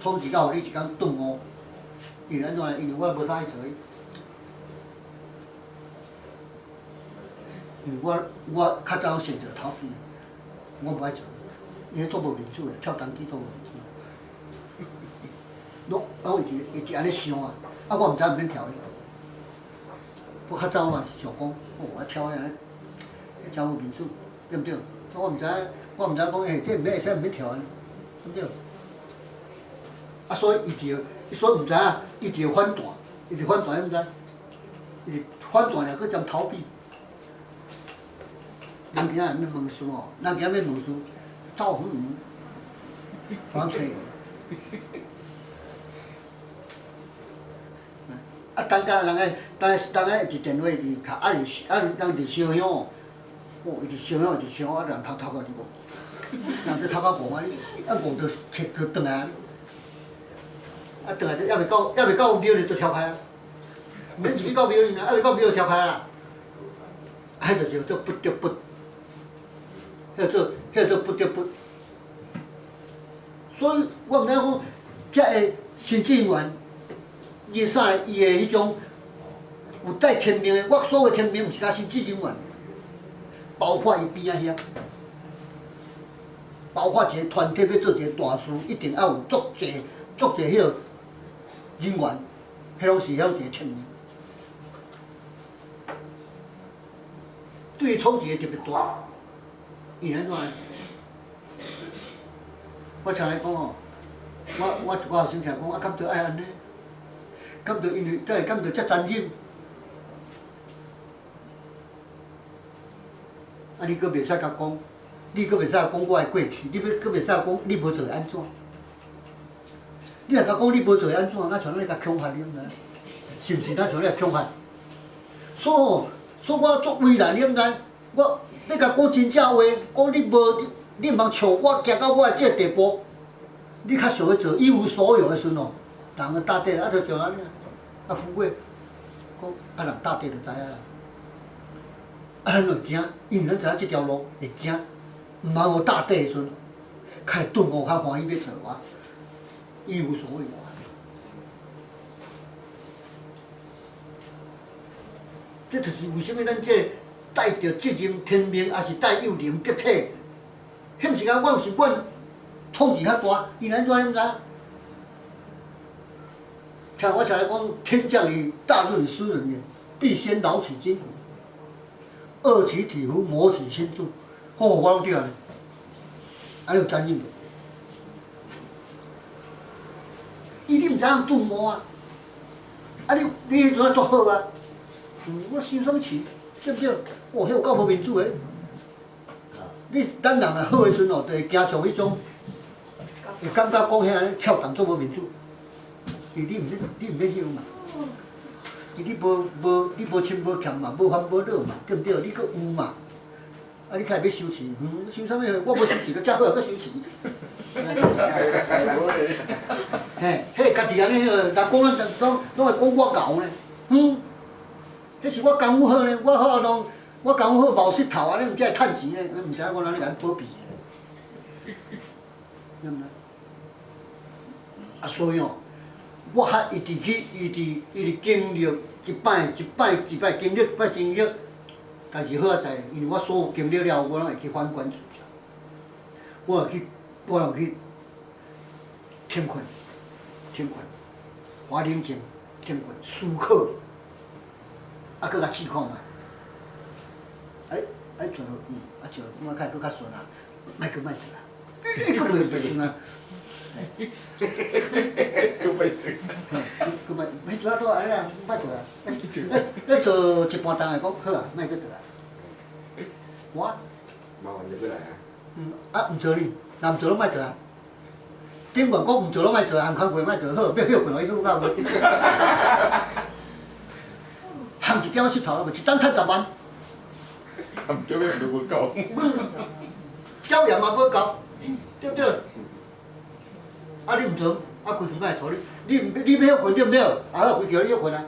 创一到你一工顿悟，因为安怎？因为我无啥去做。因为我较早选择逃避，我无爱做，因为做无民主的，跳单机做无民主。我一直安尼想啊，我毋知毋免跳伊。我较早嘛是想讲，我跳安尼，迄真无民主，对毋对？我毋知讲，这毋免会使毋免跳安尼，对毋对？啊，所以所以毋知影，伊就反弹，伊就反弹，你毋知？伊就反弹了，佮踮逃避。人今仔要问事哦，人今仔要问事，走远，往找伊。啊，等下人个一电话伫卡，人伫烧香哦，伊伫烧香伫烧，人头壳伫无，人伫头壳无啊你，无就转来啊，转来还袂到庙里就跳开啊，免入去到庙里啊，还袂到庙就跳开啦，迄就是做不得不。迄做不得不，所以我毋知讲，遮个新政员，伊的迄种有带天命的，我所谓天命，毋是甲新政员，包括伊边仔遐，包括一个团体要做一个大事，一定要有足侪迄个人员，迄拢是一个天命，对冲击特别大。因安怎？我常来讲哦，我一个学生常讲，敢着爱安尼？敢着因为敢着遮残忍？啊，你佫袂使甲讲，你佫袂使讲我的过去，你佫袂使讲你无做会安怎？你若甲讲你无做会安怎，那像你甲恐吓你，毋知？是毋是？那像你甲恐吓？所以我足为难，你毋知？我要甲讲真正话，讲你毋通像我行到我的这个地步，你较想要做一无所有的时阵哦，人个大地啊，就像安尼啊，富贵，讲人大地就知影啦。啊，咱就惊，因为咱知影这条路会惊，毋通有大地的时阵，较会顿悟，较欢喜要做啊，一无所有啊。这就是为什么咱这带着责任、天命，还是带有灵璧体？迄毋是讲我是阮创意较大，因安怎你毋知？像我常来讲，天降于大润斯人也，必先劳其筋骨，饿其体肤，磨其心柱。我拢对安尼，安尼有责任无？伊你毋知影顿悟啊？啊你迄阵啊足好啊！我受啥物气？对不对？哦，迄有够无民主诶！咱人若好诶时阵哦，就会加强迄种，会感觉讲遐安尼跳动做无民主。因为你毋免晓嘛，因为你无亲无欠嘛，无烦无恼嘛，对毋对？你佫有嘛？啊，你开始要收钱，收啥物？我无收钱，佫遮好，佫收钱。嘿，迄家己安尼，人讲拢会讲我牛呢，迄是我功夫好呢，我功夫好冒石头安尼，毋才会趁钱呢，毋知影我哪里甲保庇的，对毋对？啊，所以哦，我较一直经历一摆经历，但是好啊在，因为我所有经历了，我拢会去反观自己，我会去天困，花冷静，天困思考。啊，搁甲试看嘛，做落，做落，即摆开始搁较顺啊，莫做啦，搁袂顺啊，搁袂做，搁袂做啊，都安尼啊，莫做啊，要做一半当下讲好啊，莫搁做啊，我，麻烦就过来啊，毋做你，若毋做拢莫做啊，顶悬讲毋做拢莫做，含空过莫做好，要休困落去更较无。含一条石头，无一担趁10万。含叫咩都无够。教养嘛无够，对不对？啊，你毋做，啊，规矩莫会错你要休困对不对？啊，好，规矩你休困啊。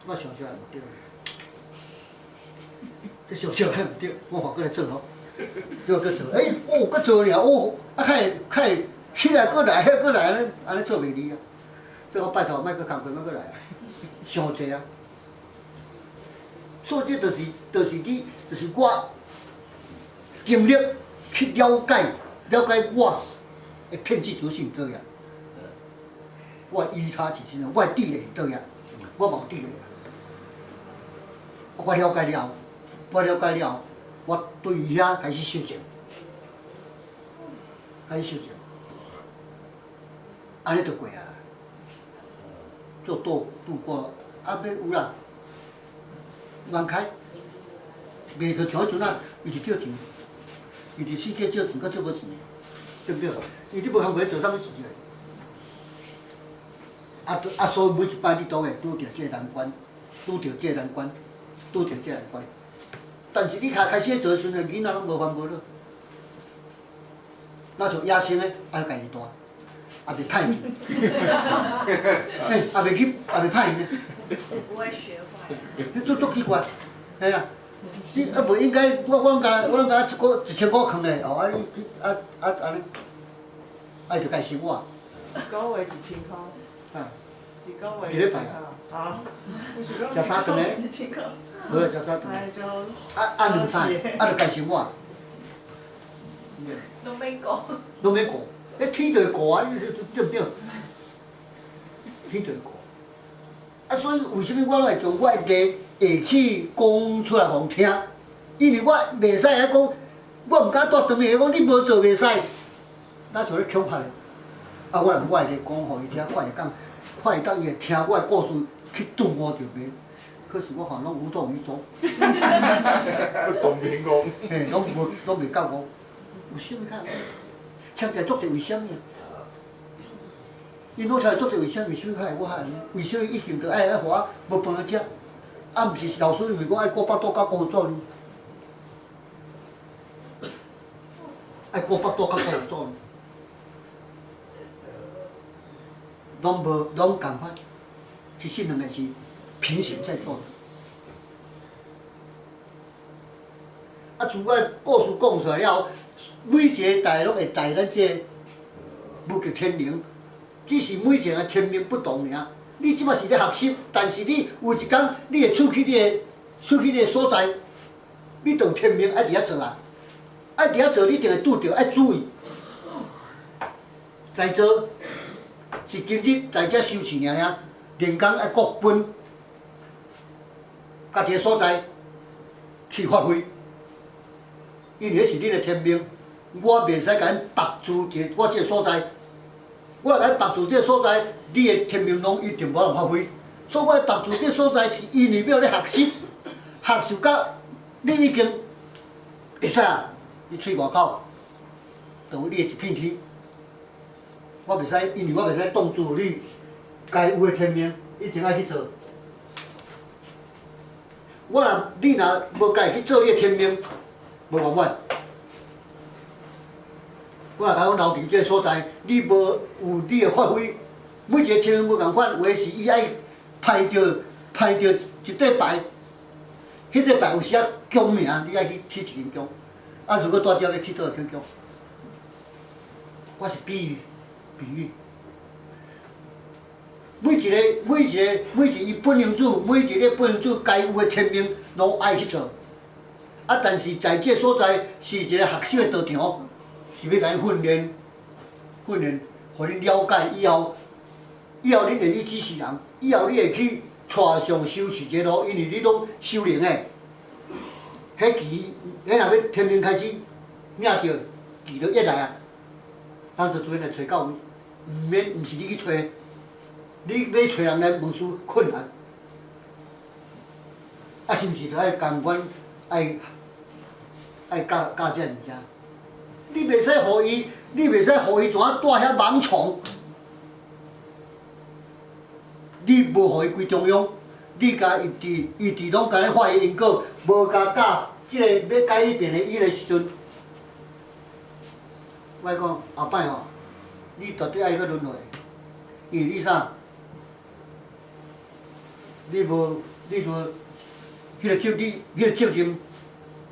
我想想毋对，这想想还毋对，我换过来做吼，叫搁做，搁做了，啊，较会起来过来，过来，安尼做袂离啊。所以我拜托，莫搁工课，莫搁来啊，伤济啊。所以这就是你，就是我经历去了解我的骗子主性倒样，我依他是真，我地雷倒样，我无地雷啊。我了解了后，我对伊遐开始修正，安尼就过啊。做度过，啊要有啦，万开，袂着像迄阵啊，伊伫借钱，伊伫世界借钱，搁借无钱，对不对？伊你无通袂做啥物事个。所以每一摆你都会拄着这个难关，但是你开始做时阵，囡仔拢无烦无恼，那像野生的，爱家己大。也袂歹去，也袂歹呢。不会学坏。你足奇怪，嘿啊！你无应该，我拢甲1,000块藏咧，哦，你安尼，就家生活。一个月1,000块。啊。一个月。一礼拜啊。好。食3顿咧。1,000块。无食3顿。2餐，就家生活。拢免顾。拢免顾。天就会顾啊，对不对？天就会顾。所以为什么我拢会将我的下去讲出来互听？因为我袂使遐讲，我毋敢带长命讲你无做袂使，那像咧恐吓咧。我用我的讲互伊听，看会当伊会听我的故事去顿我着袂。可是我看拢无动于衷。动平讲。嘿，拢袂够我，有啥物看？请在作者为虾米？因老出来作者为虾米？啥物较会我害呢？为啥以前着爱互我无饭食？毋是老师认为讲爱过巴肚甲过早呢？爱过巴肚甲过早呢？拢共款，其实两个是平行在做的。自我故事讲出来了后，每一个代拢会代咱这武叫天灵，只是每一个天命不同尔。你即摆是咧学习，但是你有一天你会出去你个所在，你着有天命爱伫遐做啊，爱伫遐做，你一定会拄着，爱注意。在做是今日在遮修持尔，人工爱各分家己个所在去发挥。因为迄是恁的天命，我袂使甲恁绑住我即个所在，我甲恁绑住即个所在，你的天命拢一定无通发挥。所以我绑住即个所在，是因为要咧学习，学习到你已经会使啊，你喙外口，就有你的一片天。我袂使，因为我袂使挡住你该有的天命，一定爱去做。你若无家去做你的天命。无完满，我甲阮留伫即个所在，你无有你的发挥，每一个天无共款，有诶是伊爱派着一块牌，迄块牌有写宫名，你爱去起一间宫。如果大只要去倒去宫，我是比喻。每一个伊本营主，每一个本营主该有诶天命，拢爱去做。但是在这所在是一个学习的道场，是要甲恁训练，互恁了解以后恁会去指示人，以后你会去带上修持这路，因为你拢修灵的，迄期若要天命开始领着，记着一来啊，咱就自然来找到位，毋是你去找，你要找人来问事困难，是毋是着爱共款爱教这物件，你袂使互伊怎啊带遐盲从？你无互伊归中央，你甲伊伫拢甲你发现因果，无甲教即个要改变的伊个时阵，我讲后摆吼，你绝对爱去轮回，因为你啥？你无迄个责任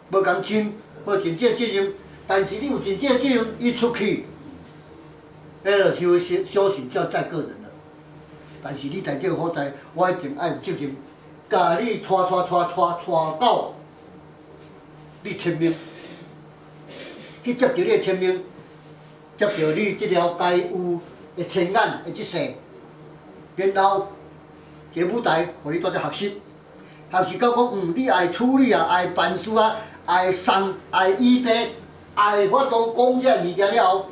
无共尽。无真正责任，但是你有真正责任，伊出去，个修行就在个人了。但是你在这个所在，我一定爱有责任，甲你带到你天命，去接着你的天命，接着你这条该有的天眼的这世，然后一个舞台，互你在这学习，学习到讲，你爱处理啊，爱办事啊，爱送，爱预备，爱法度讲这物件了后，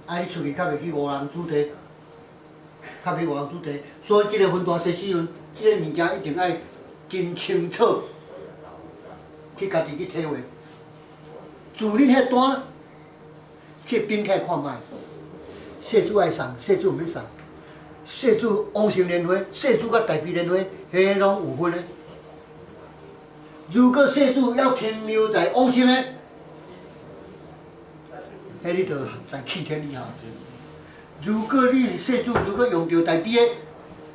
爱你出去较袂去误人子弟。较袂误人子弟，所以即个分段设时阵，即个物件一定爱真清楚，去家己去体会。自恁迄段去并起看卖，世主爱送，世主毋免送。世主往生莲花，世主甲大悲莲花，迄拢有分的。如果世主要停留在往生的，迄你着在弃天以下。如果你是世主，如果用着大悲的，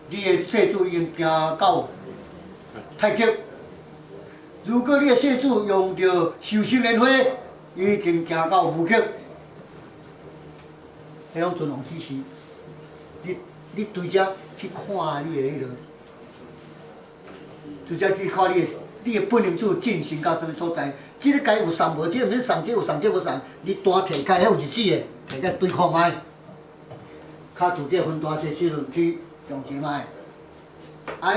你的世主已经行到太极；如果你的世主用着寿星莲花，已经行到无极。迄种尊王之事，你对遮去看你的迄落，对遮去看你的本领主进行到什么所在。即个该有送无，即个免送，即有送，即无送，你单摕开，迄有日子的，摕开对看卖。较自这分段时阵去用一卖，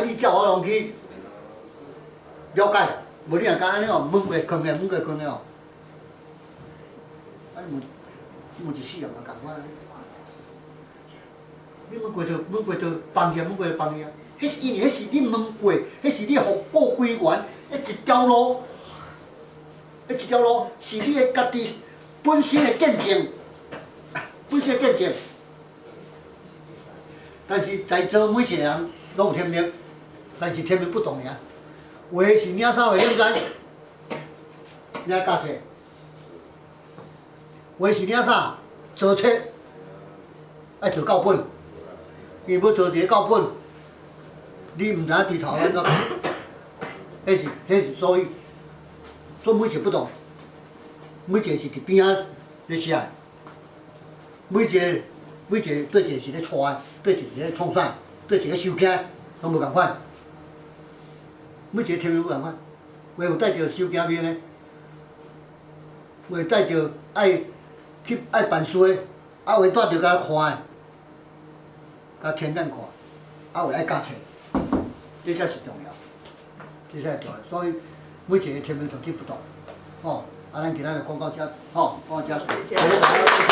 你才有法通去了解，无你若敢安尼哦，问过坑的，问过坑的哦，你问一世人嘛共款。你问过就放下，问过就放下。迄是因为迄是你问过，迄是你福果归元，迄一条路，是你的家己本身的见证，但是在座每一个人拢有天命，但是天命不同尔。有的是领啥货领知，领教册；有的是领啥做册，爱做教本。伊要做一个教本，你毋知影对头安怎讲，迄是所以每一个不同，每一个是伫边仔咧写的，每一个对一个是咧带的，对一个是咧创啥，对一个收惊，拢无共款。每一个天命不共款，有带着收惊命的，有带着爱办事的，有带着甲看的。甲天眼看，有爱教册，这才是重要，这才是重要。所以每一个天命状态不同，咱今仔日讲到遮，讲到遮。谢谢。